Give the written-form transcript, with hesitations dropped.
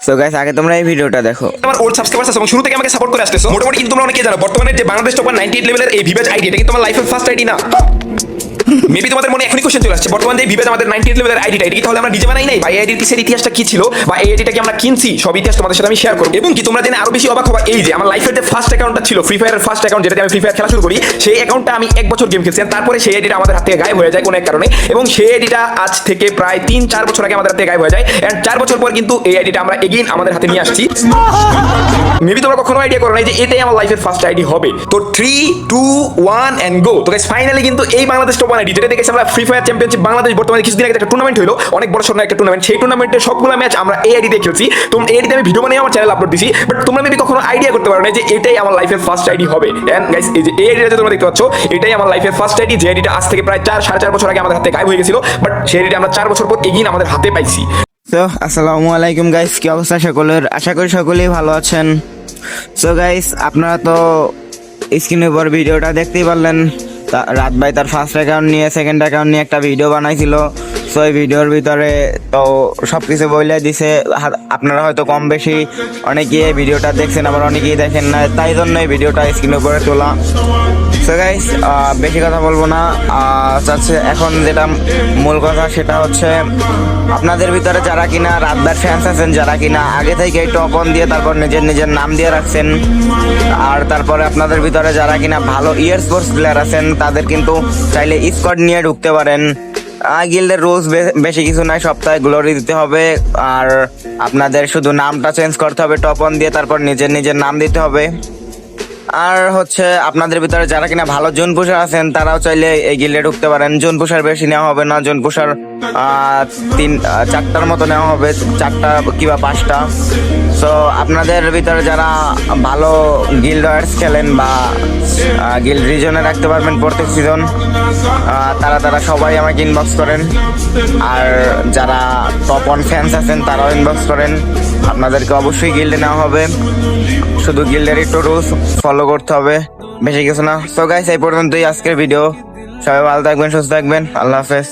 So guys আগে তোমরা এই ভিডিওটা দেখো। আমার ওল্ড সাবস্ক্রাইবার্স আছে এবং শুরু থেকে আমাকে সাপোর্ট করে আসতেছো। মোটামুটি কিন্তু তোমরা অনেকেই জানো বর্তমানে যে বাংলাদেশ টপার 98 লেভেলের এই ভিভেজ আইডি, এটা কিন্তু আমার লাইফের ফার্স্ট আইডি না। মেবি তোমাদের মনে এখনই কোশ্চেন চলে আসছে, বর্তমানে যে ভিভেজ আমাদের 98 লেভেলের আইডিটা, এটা কি তাহলে আমরা নিজে বানাই নাই? বা এই আইডির পিছের ইতিহাসটা কি ছিল, বা এই আইডিটা কি আমরা কিনছি, সব ইতিহাস তোমাদের সাথে আমি শেয়ার করব। এবং কি তোমরা জেনে আরো বেশি অবাক হবা, এই যে আমার লাইফের যে ফার্স্ট অ্যাকাউন্টটা ছিল, ফ্রি ফায়ারের ফার্স্ট অ্যাকাউন্ট, যেটাতে আমি ফ্রি ফায়ার খেলা শুরু করি, সেই অ্যাকাউন্টটা আমি 1 বছর গেম খেলছি, তারপরে সেই আইডিটা আমাদের হাত থেকে গায়েব হয়ে যায় কোনো এক কারণে। এবং সেই আইডিটা আজ থেকে প্রায় 3-4 বছর আগে আমাদের হাত থেকে গায়েব হয়ে যায়। এন্ড 4 বছর পর কিন্তু এই আইডিটা আমরা এগেইন আমাদের হাতে নিয়ে আসছি। মেবি তোমরা কখনো আইডিয়া করো নাই যে এটাই আমার লাইফের ফার্স্ট আইডি হবে। তো 3, 2, 1 এন্ড গো। তো গাইস ফাইনালি কিন্তু এই বাংলাদেশ টপ 1 আইডি, যেটা দেখেছি আমরা ফ্রি ফায়ার চ্যাম্পিয়নশিপ বাংলাদেশ, বর্তমানে কিছুদিন আগে একটা টুর্নামেন্ট হলো, অনেক বড় সড় একটা টুর্নামেন্ট, সেই টুর্নামেন্টের সবগুলো ম্যাচ আমরা এই আইডি দিয়ে খেলছি। তো এই আইডিতে আমি ভিডিও বানিয়ে আমার চ্যানেল আপলোড দিছি, বাট তোমরা মেবি কখনো আইডিয়া করতে পারো না যে এটাই আমার লাইফের ফার্স্ট আইডি হবে। এন্ড গাইস এই যে এই আইডিটা তোমরা দেখতে পাচ্ছ, এটাই আমার লাইফের ফার্স্ট আইডি, যে আইডিটা আজ থেকে প্রায় 4-4.5 বছর আগে আমাদের হাতে গায়েব হয়ে গেছিল, বাট সেই আইডিটা আমরা 4 বছর পর এগেইন আমাদের হাতে পাইছি। সো আসসালামু আলাইকুম গাইস, কি অবস্থা সকলের? আশা করি সকলেই ভালো আছেন। সো গাইস আপনারা তো স্ক্রিনের উপর ভিডিওটা দেখতেই পারলেন, রাত ভাই তার ফার্স্ট অ্যাকাউন্ট নিয়ে সেকেন্ড অ্যাকাউন্ট নিয়ে একটা ভিডিও বানাইছিল। সো এই ভিডিওর ভিতরে তো সব কিছু বলে দিছে। আপনারা হয়তো কম বেশি অনেকেই এই ভিডিওটা দেখছেন, আবার অনেকেই দেখেন না, তাই জন্য এই ভিডিওটা স্ক্রিনের উপরে তোলা। সো গাইস বেশি কথা বলবো না, এখন যেটা মূল কথা সেটা হচ্ছে, আপনাদের ভিতরে যারা কিনা রাতদার ফ্যান্স আছেন, যারা কিনা আগে থেকে টপ অন দিয়ে তারপর নিজের নিজের নাম দিয়ে রাখছেন, আর তারপরে আপনাদের ভিতরে যারা কিনা ভালো ইয়ার স্পোর্টস প্লেয়ার আছেন, তাদের কিন্তু চাইলে স্কোয়াড নিয়ে ঢুকতে পারেন। গিল্ডের রুলস বেশি কিছু নাই, সপ্তাহে গ্লোরি দিতে হবে, আর আপনাদের শুধু নামটা চেঞ্জ করতে হবে টপ অন দিয়ে, তারপর নিজের নিজের নাম দিতে হবে। আর হচ্ছে আপনাদের ভিতরে যারা কিনা ভালো জোন পুষার আছেন, তারাও চাইলে এই গিল্ডে ঢুকতে পারেন। জোন পুষার বেশি নেওয়া হবে না, জোন পুষার 4টার মতো নেওয়া হবে, 4টা কিংবা 5টা। সো আপনাদের ভিতরে যারা ভালো গিল্ড ওয়ার্স খেলেন বা গিল্ড রিজনে রাখতে পারবেন প্রত্যেক সিজন, তারা সবাই আমাকে ইনবক্স করেন। আর যারা টপ 1 ফ্যান্স আছেন তারাও ইনবক্স করেন, আপনাদেরকে অবশ্যই গিল্ডে নেওয়া হবে। শুধু গিল্ডের একটু রুলস ফলো করতে হবে, বেশি কিছু না। সো গাইস এই পর্যন্তই আজকের ভিডিও, সবাই ভালো থাকবেন, সুস্থ থাকবেন, আল্লাহ হাফেজ।